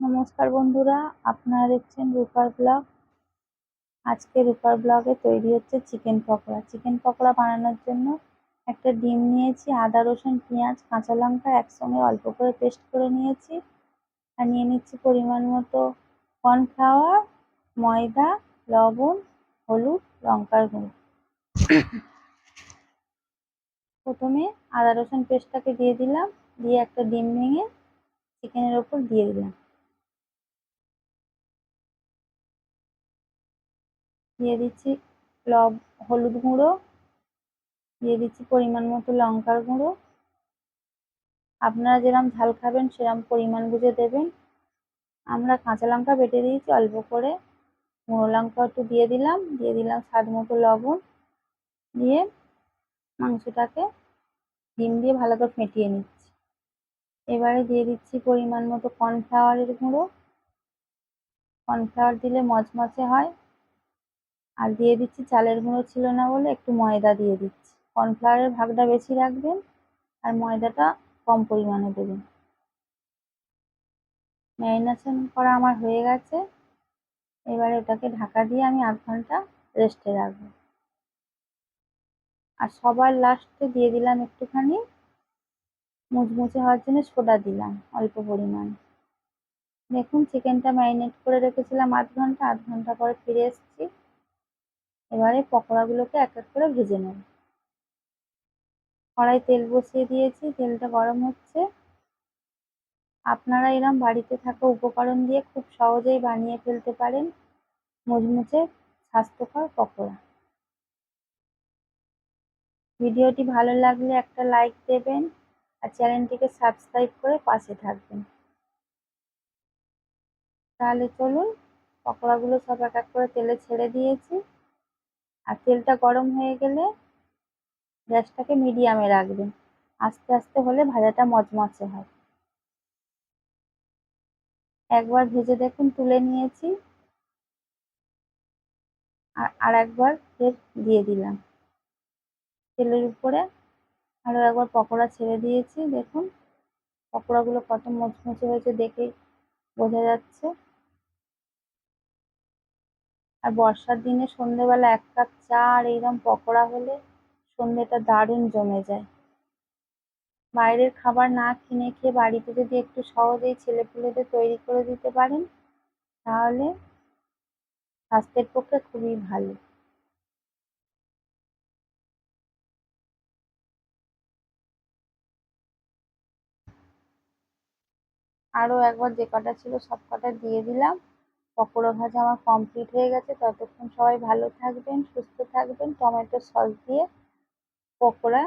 নমস্কার বন্ধুরা, আপনারা দেখছেন রূপার ব্লগ। আজকে রূপার ব্লগে তৈরি হচ্ছে চিকেন পকোড়া। চিকেন পকোড়া বানানোর জন্য একটা ডিম নিয়েছি, আদা রসুন পেঁয়াজ কাঁচা লঙ্কা একসঙ্গে অল্প করে পেস্ট করে নিয়েছি। আর নিয়ে নিচ্ছি পরিমাণ মতো কর্নফ্লাওয়ার, ময়দা, লবণ, হলুদ, লঙ্কার গুঁড়ো। প্রথমে আদা রসুন পেস্টটাকে দিয়ে দিলাম, দিয়ে একটা ডিম ভেঙে চিকেনের ওপর দিয়ে দিলাম। দিয়ে দিচ্ছি হলুদ গুঁড়ো, দিয়ে দিচ্ছি পরিমাণ মতো লঙ্কার গুঁড়ো। আপনারা যেরকম ঝাল খাবেন সেরকম পরিমাণ বুঝে দেবেন। আমরা কাঁচা লঙ্কা বেটে দিয়েছি অল্প করে, গুঁড়ো লঙ্কা একটু দিয়ে দিলাম, দিয়ে দিলাম স্বাদ মতো লবণ, দিয়ে মাংসটাকে ডিম দিয়ে ভালো করে ফেটিয়ে নিচ্ছি। এবারে দিয়ে দিচ্ছি পরিমাণ মতো কর্নফ্লাওয়ারের গুঁড়ো। কর্নফ্লাওয়ার দিলে মচমচে হয়। আর দিয়ে দিচ্ছি, চালের গুঁড়ো ছিল না বলে একটু ময়দা দিয়ে দিচ্ছি। কর্নফ্লাওয়ারের ভাগটা বেশি রাখবেন আর ময়দাটা কম পরিমাণে দেবেন। ম্যারিনেশন করা আমার হয়ে গেছে। এবারে ওটাকে ঢাকা দিয়ে আমি আধ ঘন্টা রেস্টে রাখবো। আর সবার লাস্টে দিয়ে দিলাম একটুখানি মুচমুচে হওয়ার জন্য সোডা দিলাম অল্প পরিমাণে। দেখুন, চিকেনটা ম্যারিনেট করে রেখেছিলাম আধ ঘন্টা পরে ফিরে এসেছি। এবারে পকোড়াগুলোকে এক এক করে ভেজে নেব। কড়াই তেল বসিয়ে দিয়েছি, তেলটা গরম হচ্ছে। আপনারা এরম বাড়িতে থাকা উপকরণ দিয়ে খুব সহজেই বানিয়ে ফেলতে পারেন মুচমুচে স্বাস্থ্যকর পকোড়া। ভিডিওটি ভালো লাগলে একটা লাইক দেবেন আর চ্যানেলটিকে সাবস্ক্রাইব করে পাশে থাকবেন। তাহলে চলুন, পকোড়াগুলো সব এক এক করে তেলে ছেড়ে দিয়েছি। আর তেলটা গরম হয়ে গেলে গ্যাসটাকে মিডিয়ামে রাখবেন। আস্তে আস্তে হলে ভাজাটা মচমচে হয়। একবার ভেজে দেখুন, তুলে নিয়েছি। আর একবার ফের দিয়ে দিলাম তেলের উপরে। আরও একবার পকোড়া ছেড়ে দিয়েছি। দেখুন পকোড়াগুলো কত মুচমুচে হয়েছে, দেখেই বোঝা যাচ্ছে। আর বর্ষার দিনে সন্ধ্যেবেলা এক কাপ চা আর এইরকম পকোড়া হলে সন্ধ্যেটা দারুণ জমে যায়। বাইরের খাবার না কিনে খেয়ে বাড়িতে যদি একটু সহজেই ছেলেপুলেদের তৈরি করে দিতে পারেন তাহলে স্বাস্থ্যের পক্ষে খুবই ভালো। আরও একবার যে কটা ছিল সব কটা দিয়ে দিলাম। পকোড়া ভাজা আমার কমপ্লিট হয়ে গেছে। ততক্ষণ সবাই ভালো থাকবেন, সুস্থ থাকবেন। টমেটো সস দিয়ে পকোড়া